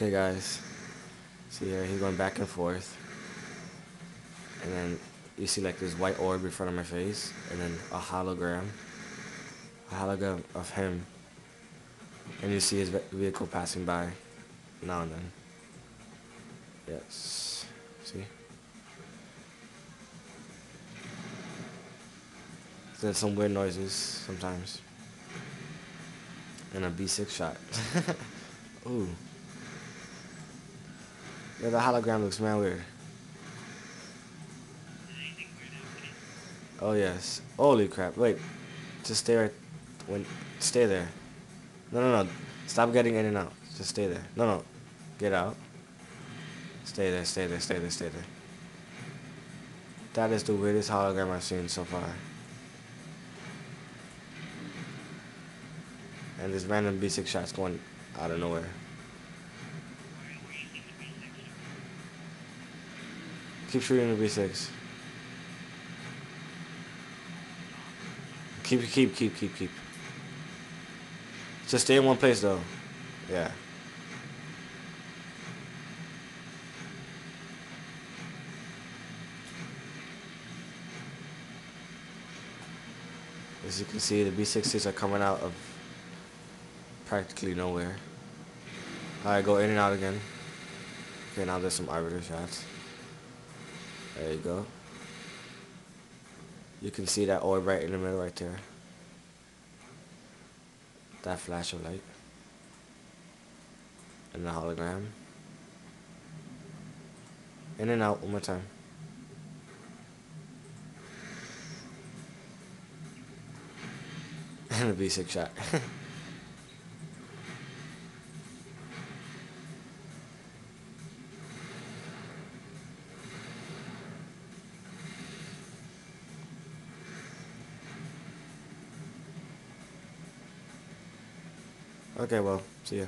Okay, guys. See here, he's going back and forth, and then you see like this white orb in front of my face, and then a hologram of him, and you see his vehicle passing by now and then. Yes. See? There's some weird noises sometimes. And a B6 shot. Ooh. Yeah, the hologram looks man weird. Oh yes. Holy crap. Wait. Just stay right when stay there. No. Stop getting in and out. Just stay there. No. Get out. Stay there, stay there. That is the weirdest hologram I've seen so far. And this random B6 shots going out of nowhere. Keep shooting the B6. Keep. Just stay in one place though. Yeah. As you can see, the B6s are coming out of practically nowhere. Alright, go in and out again. Okay, now there's some arbiter shots. There you go. You can see that orb right in the middle right there. That flash of light. And the hologram. In and out one more time. And a B6 shot. Okay, well, see ya.